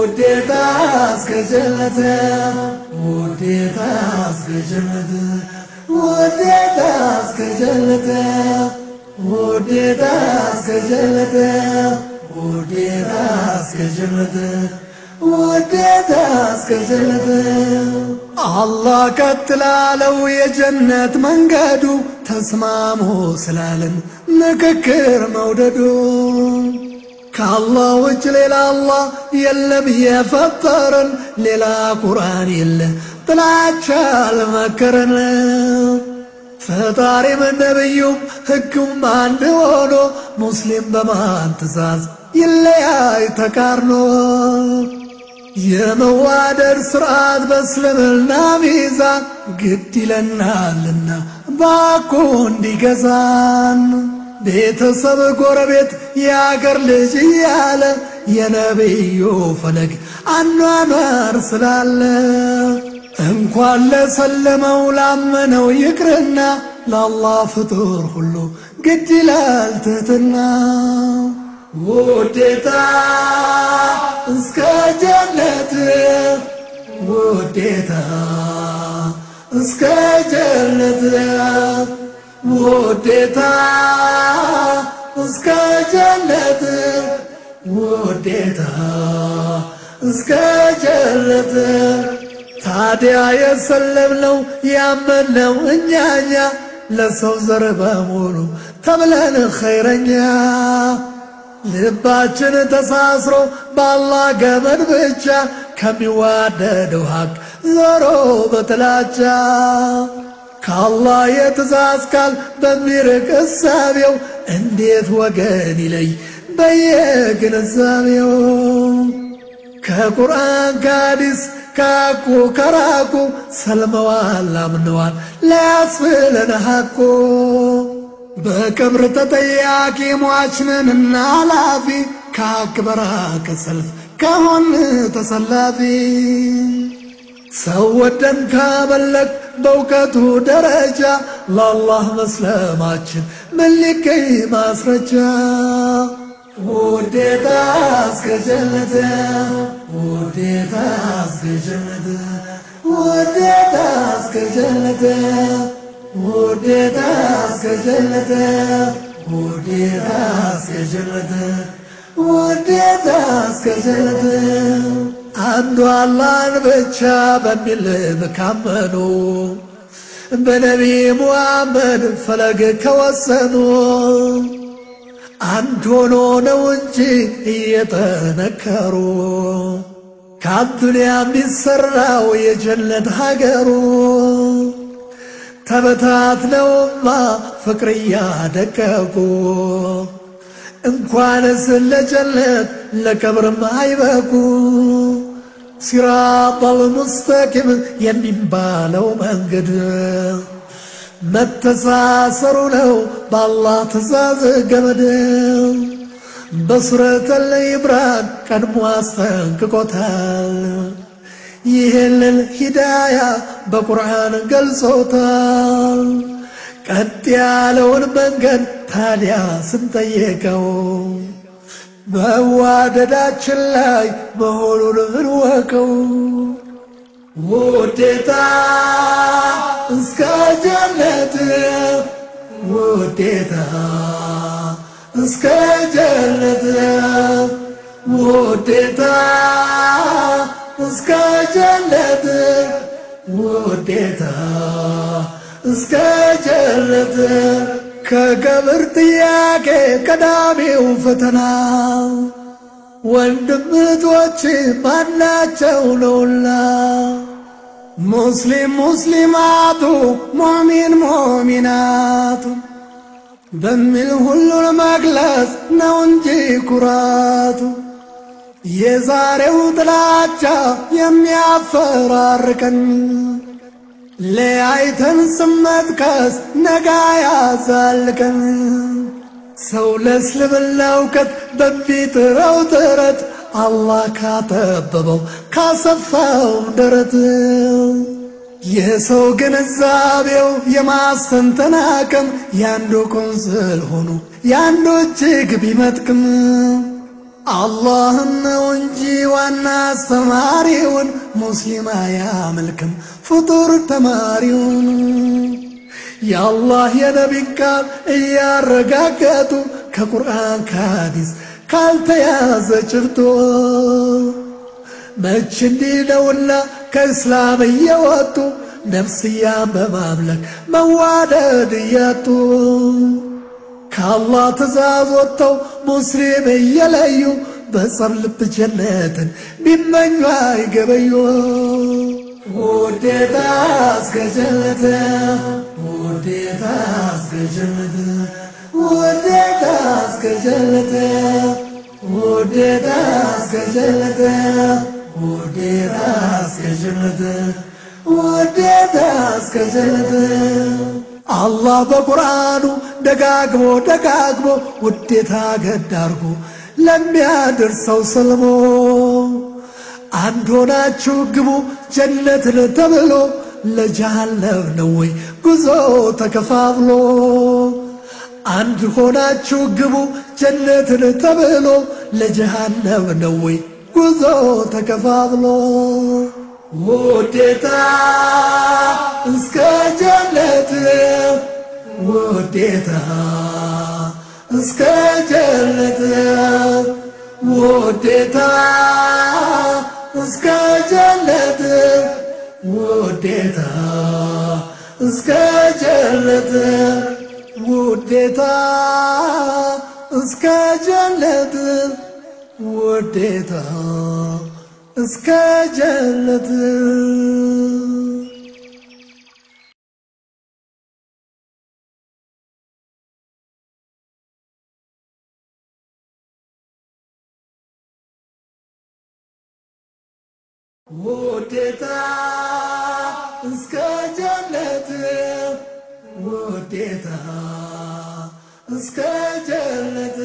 وديتاس كجلت وديتاس كجلت وديتاس كجلت وديتاس كجلت وديتاس كجلت وديتاس كجلت الله كتلالو يا جنة منقادو تسمامو سلالن مككر موددو كالله وجه ليلا الله يلا بيا فطرن ليلا قرآن يلا طلعت المكرن فطاري من نبيهم حكم عند ولو مسلم بمان تزاز يلا يتكارنو يا موادر سرعات بسلمنا ميزان قد لنا لنا باكون دي كزان ቤተሰብ ጎረቤት ያገር ልጅ ያለ የነብዩ ፈለግ አኗኗር ስላለ እንኳን ለሰለመው ላመነው ይቅርና ለአላህ ፍጡር ሁሉ ግድ ይላል ትህትና ውዴታ እስከ ጀነት ውዴታ እስከ ጀነት وديتا اسكا جنت وديتا اسكا جنت تاديا يسلمنو يامنو انيانيا لسو زربا مولو تبلن خيرنيا ልባችን ተሳስሮ በአላህ ገመድ ብቻ ከሚዋደደው ሀቅ ዞሮ በጥላቻ كالله يتزاز قال بميرك السابيو انديت وقان إلي بيك نزابيو كقرآن قادس كاكو كراكو سلموان لا منوان لا يصفلنا حقو بكبر تتياكي مواشنن النالافي كاكبراك سلف كهون تسلافي سودن كابلك بوكته درجة لله مسلماتشن ملكي مسرجة وديتاس كجلته وديتاس كجلته وديتاس كجلته وديتاس كجلته وديتاس كجلته وديتاس كجلته አንዱ አላህን ብቻ በሚል መካመኑ በነቢ ሙሐመድ ፈለግ ከወሰኑ አንድ ሆኖ ነው እንጂ እየተነከሩ ከዱንያ የሚሰራው የጀነት ሀገሩ ተበታትነውማ ፍቅር ያደቀቁ እንኳንስ ለጀነት ለቀብርም አይበቁ صراط المستقيم ينبالو منقد متساسرو له بالله تزاز قمد بصرة الإبران كان مواسفن كقوتال يهل الهداية بقرآن قلصوتال قد يالون منقد تاليا سنتيكو በዋደዳችን ላይ መሆኑን እንወቀው ውዴታ እስከ ጀነት ውዴታ እስከ ጀነት ውዴታ እስከ ጀነት ውዴታ እስከ ጀነት ከቀብር ጥያቄ ቀዳሚው ፈተና ወንድምቶች ማናቸው ነውና ሙስሊም ሙስሊማቱ ሙእሚን ሙእሚናቱ በሚል ሁሉን መግለጽ ነው እንጂ ኩራቱ የዛሬው ጥላቻ የሚያፈራርቀን ለአይተን ስመጥቀስ ነጋ ያዛልቀን ሰው ለእስልምና እውቀት በሚጥረው ጥረት አላህ ካጠበበው ካሰፋው ደረት የሰው ግንዛቤው የማስተንተን አቅም ያንዱ ቁንጽል ሆኖ ያንዱ እጅግ ቢመጥቅም አላህን ነው እንጂ ዋና አስተማሪውን ሙስሊም አያመልክም ፍጡር ተማሪውን የአላህ የነቢን ቃል እያረጋገጡ ከቁርአን ከሐዲስ ካልተያዘ ጭብጦ መች እንዲህ ነውና ከእስላም እየወጡ ነፍስያ በማምለክ መዋደድ እያጡ ከአላህ ትእዛዝ ወጥተው ሙስሊም እየለዩ በጸብ ልብ ጀነትን ቢመኙ አይገበዩ ውዴታ እስከ ጀነት ውዴታ እስከ ጀነት ውዴታ እስከ ጀነት ውዴታ እስከ ጀነት ውዴታ እስከ ጀነት ውዴታ እስከ ጀነት አላህ በቁርአኑ ደጋግሞ ውዴታ ገድ አድርጎ ለሚያደርሰው ሰልሞ አንድ ሆናችሁ ግቡ ጀነትን ተብሎ ለጀሃነም ነው ወይ ጉዞ ተከፋፍሎ አንድ ሆናችሁ ግቡ ጀነትን ተብሎ ለጀሃነም ነው ወይ ጉዞ ተከፋፍሎ ውዴታ እስከ ጀነት ውዴታ እስከ ጀነት ውዴታ እስከ ጀነት ውዴታ እስከ ጀነት ውዴታ እስከ ጀነት ውዴታ እስከ ጀነት ውዴታ እስከ ጀነት ውዴታ እስከ ጀነት